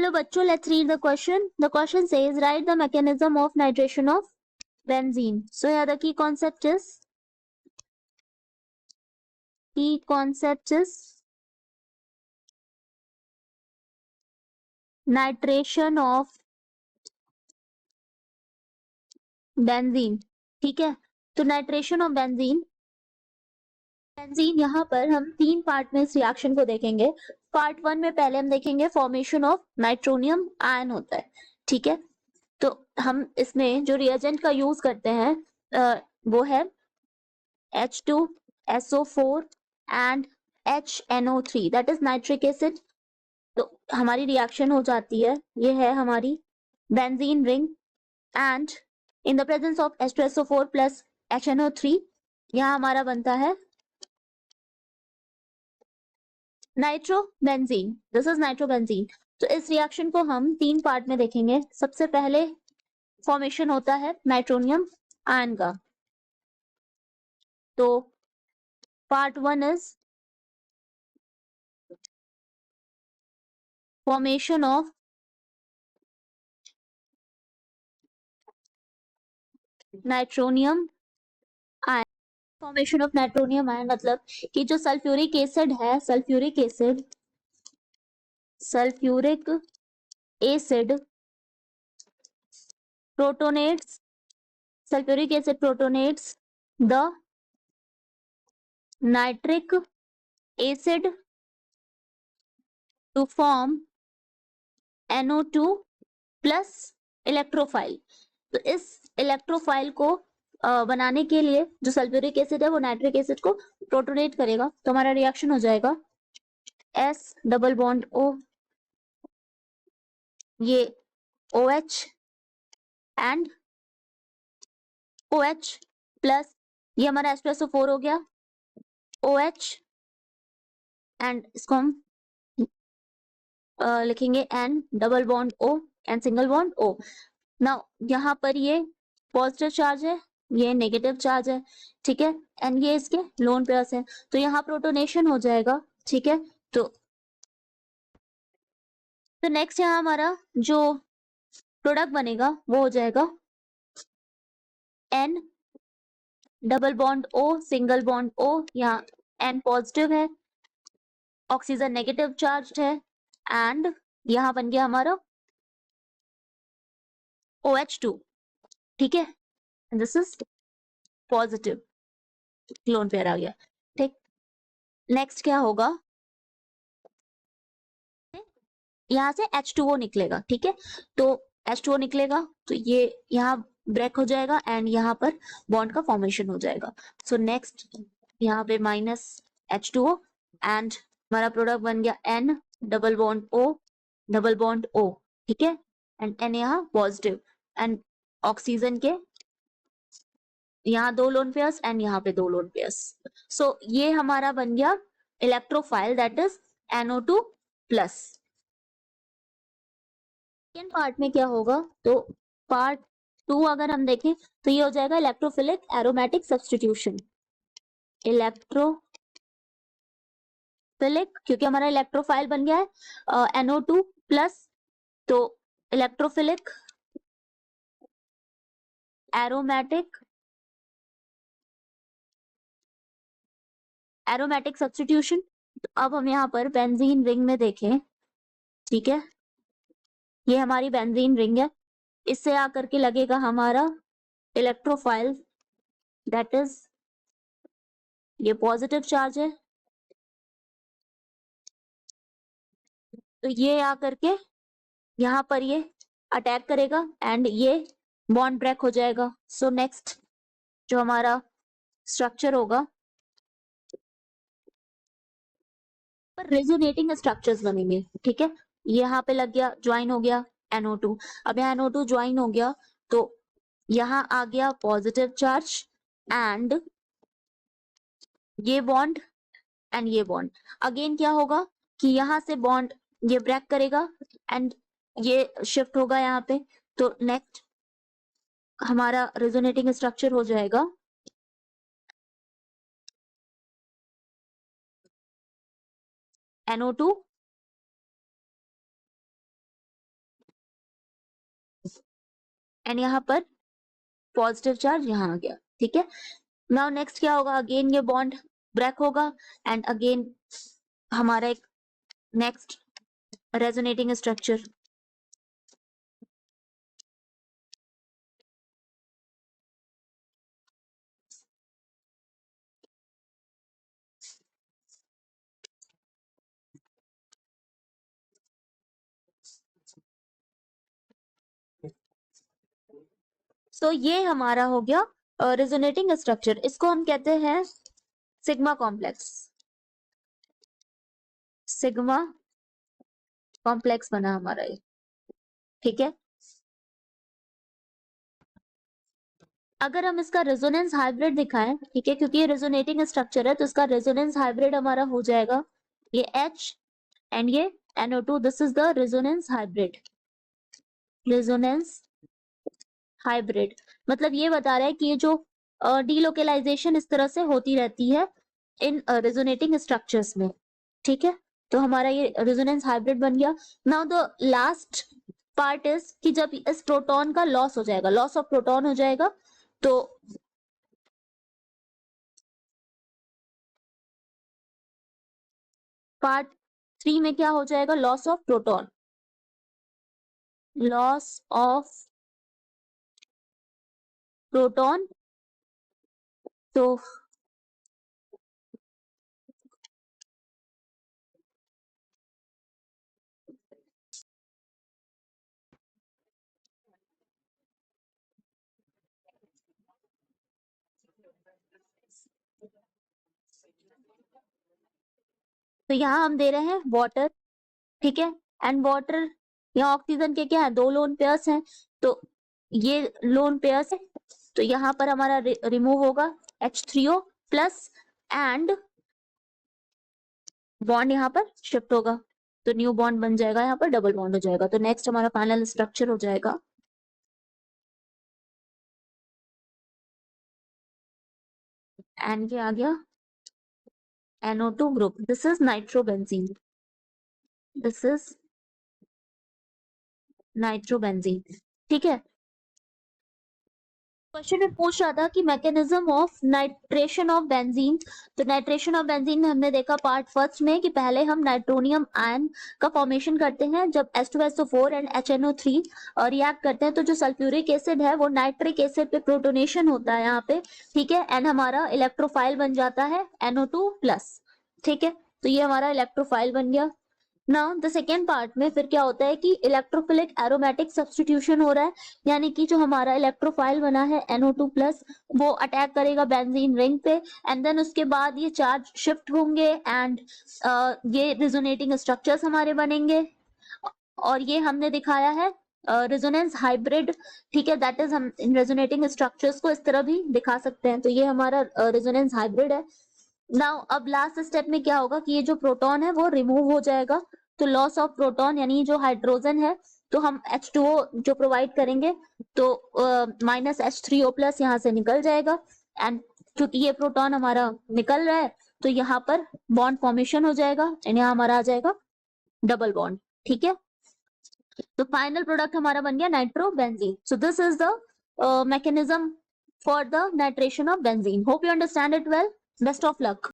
Hello bachcho, let's read the question. The question says write the mechanism of nitration of benzene. So here the key concept is nitration of benzene. ठीक है, तो nitration of benzene यहाँ पर हम 3 part में इस reaction को देखेंगे। पार्ट 1 में पहले हम देखेंगे फॉर्मेशन ऑफ नाइट्रोनियम आयन होता है। ठीक है, तो हम इसमें जो रिएजेंट का यूज करते हैं वो है H2SO4 and HNO3 that is nitric acid. तो हमारी रिएक्शन हो जाती है, ये है हमारी benzene ring and in the presence of H2SO4 plus HNO3 यहाँ हमारा बनता है नाइट्रोबेंजीन। This is nitrobenzene. तो इस रिएक्शन को हम 3 पार्ट में देखेंगे। सबसे पहले फॉर्मेशन होता है नाइट्रोनियम आयन का। तो part 1 is formation of nitronium ion. Formation of nitronium ion मतलब कि जो सल्फ्यूरिक एसिड है, sulphuric acid protonates, sulphuric acid protonates the nitric acid to form NO2 plus electrophile. तो इस इलेक्ट्रोफाइल को बनाने के लिए जो सल्फ्यूरिक एसिड है वो नाइट्रिक एसिड को प्रोटोनेट करेगा। तो हमारा रिएक्शन हो जाएगा S डबल बॉन्ड O, ये OH एंड OH प्लस ये हमारा H2SO4 हो गया, OH एंड इसको हम लिखेंगे N double bond O and single bond O। Now यहाँ पर ये पॉजिटिव चार्ज है, ये नेगेटिव चार्ज है। ठीक है, एंड ये इसके लोन पेयर्स है, तो यहाँ प्रोटोनेशन हो जाएगा। ठीक है, तो नेक्स्ट यहाँ हमारा जो प्रोडक्ट बनेगा वो हो जाएगा N double bond O single bond O। यहाँ N पॉजिटिव है, ऑक्सीजन नेगेटिव चार्ज है एंड यहाँ बन गया हमारा OH2। ठीक है, this is positive lone pair आ गया। ठीक, नेक्स्ट क्या होगा, यहाँ से H2O निकलेगा। ठीक है, तो H2O निकलेगा तो ये यहाँ ब्रेक हो जाएगा एंड यहाँ पर बॉन्ड का फॉर्मेशन हो जाएगा। सो नेक्स्ट यहाँ पे माइनस H2O एंड हमारा प्रोडक्ट बन गया N double bond O double bond O। ठीक है, एंड N यहाँ पॉजिटिव एंड ऑक्सीजन के यहाँ 2 लोन पेयर्स एंड यहाँ पे 2 लोन पेयर्स। सो ये हमारा बन गया electrophile that is NO2 plus. Second part में क्या होगा, तो पार्ट 2 अगर हम देखें तो ये हो जाएगा इलेक्ट्रोफिलिक एरोमेटिक सब्स्टिट्यूशन। इलेक्ट्रोफिलिक क्योंकि हमारा इलेक्ट्रोफाइल बन गया है NO2 प्लस, तो इलेक्ट्रोफिलिक एरोमेटिक सब्स्टिट्यूशन। अब हम यहाँ पर बेंजीन रिंग में देखें। ठीक है, ये हमारी बेंजीन रिंग है, इससे आकर के लगेगा हमारा इलेक्ट्रोफाइल दैट इज ये पॉजिटिव चार्ज है, तो ये आकर के यहाँ पर ये अटैक करेगा एंड ये बॉन्ड ब्रेक हो जाएगा। सो नेक्स्ट जो हमारा स्ट्रक्चर होगा पर रेजोनेटिंग स्ट्रक्चर्स बनेंगे। ठीक है, यहाँ पे लग गया, ज्वाइन हो गया NO2। अब यहाँ NO2 ज्वाइन हो गया तो यहाँ आ गया पॉजिटिव चार्ज एंड ये बॉन्ड एंड ये बॉन्ड। अगेन क्या होगा कि यहाँ से बॉन्ड ये ब्रेक करेगा एंड ये शिफ्ट होगा यहाँ पे। तो नेक्स्ट हमारा रेजोनेटिंग स्ट्रक्चर हो जाएगा NO2 एंड यहाँ पर पॉजिटिव चार्ज यहाँ आ गया, ठीक है। नाउ नेक्स्ट क्या होगा, अगेन ये बॉन्ड ब्रेक होगा एंड अगेन हमारा एक नेक्स्ट रेजोनेटिंग स्ट्रक्चर। सो ये हमारा हो गया रेजोनेटिंग स्ट्रक्चर, इसको हम कहते हैं सिग्मा कॉम्प्लेक्स। सिग्मा कॉम्प्लेक्स बना हमारा ये, ठीक है। अगर हम इसका रेजोनेंस हाइब्रिड दिखाएं, ठीक है, क्योंकि ये रेजोनेटिंग स्ट्रक्चर है तो इसका रेजोनेंस हाइब्रिड हमारा हो जाएगा ये H एंड ये NO2, this is the resonance hybrid. Resonance hybrid मतलब ये बता रहा है कि ये जो डीलोकेलाइजेशन इस तरह से होती रहती है इन रेजोनेटिंग स्ट्रक्चर्स में, ठीक है। तो हमारा ये रेजोनेंस हाइब्रिड बन गया। Now the last part is कि जब इस प्रोटॉन का लॉस हो जाएगा, लॉस ऑफ प्रोटॉन हो जाएगा, तो पार्ट 3 में क्या हो जाएगा, loss of proton. Loss of proton, तो यहाँ हम दे रहे हैं वाटर, ठीक है, एंड वाटर यहाँ ऑक्सीजन के क्या है, 2 लोन पेयर्स हैं, तो ये लोन पेयर्स है, तो यहाँ पर हमारा रिमूव होगा H3O प्लस एंड बॉन्ड यहाँ पर शिफ्ट होगा, तो न्यू बॉन्ड बन जाएगा, यहाँ पर डबल बॉन्ड हो जाएगा। तो नेक्स्ट हमारा फाइनल स्ट्रक्चर हो जाएगा एन के आ गया NO2 group, this is nitrobenzene, this is nitrobenzene, ठीक है। क्वेश्चन में पूछ रहा था कि mechanism of nitration of benzene, तो नाइट्रेशन ऑफ बेंजीन में हमने देखा पार्ट फर्स्ट में कि पहले हम नाइट्रोनियम आयन का फॉर्मेशन करते हैं, जब H2SO4 एंड HNO3 रिएक्ट करते हैं तो जो सल्फ्यूरिक एसिड है वो नाइट्रिक एसिड पे प्रोटोनेशन होता है यहाँ पे, ठीक है, एंड हमारा इलेक्ट्रोफाइल बन जाता है NO2 प्लस, ठीक है। तो ये हमारा इलेक्ट्रोफाइल बन गया। नाउ द सेकेंड पार्ट में फिर क्या होता है कि इलेक्ट्रोफिलिक एरोमेटिक सब्स्टिट्यूशन हो रहा है, यानी कि जो हमारा इलेक्ट्रोफाइल बना है NO2 प्लस वो अटैक करेगा बेंजीन रिंग पे एंड देन उसके बाद ये चार्ज शिफ्ट होंगे एंड ये रिजोनेटिंग स्ट्रक्चर्स हमारे बनेंगे, और ये हमने दिखाया है रेजोनेंस हाइब्रिड, ठीक है, दैट इज हम इन रेजोनेटिंग स्ट्रक्चर्स को इस तरह भी दिखा सकते हैं, तो ये हमारा रेजोनेंस हाइब्रिड है। नाउ अब लास्ट स्टेप में क्या होगा कि ये जो प्रोटॉन है वो रिमूव हो जाएगा, तो लॉस ऑफ प्रोटॉन यानी जो हाइड्रोजन है तो हम H2O जो प्रोवाइड करेंगे तो माइनस H3O प्लस यहाँ से निकल जाएगा एंड क्योंकि ये प्रोटॉन हमारा निकल रहा है तो यहाँ पर बॉन्ड फॉर्मेशन हो जाएगा एंड यहाँ हमारा आ जाएगा डबल बॉन्ड, ठीक है। तो फाइनल प्रोडक्ट हमारा बन गया nitrobenzene. So this is the mechanism for the nitration of benzene. Hope you understand it well. Best of luck.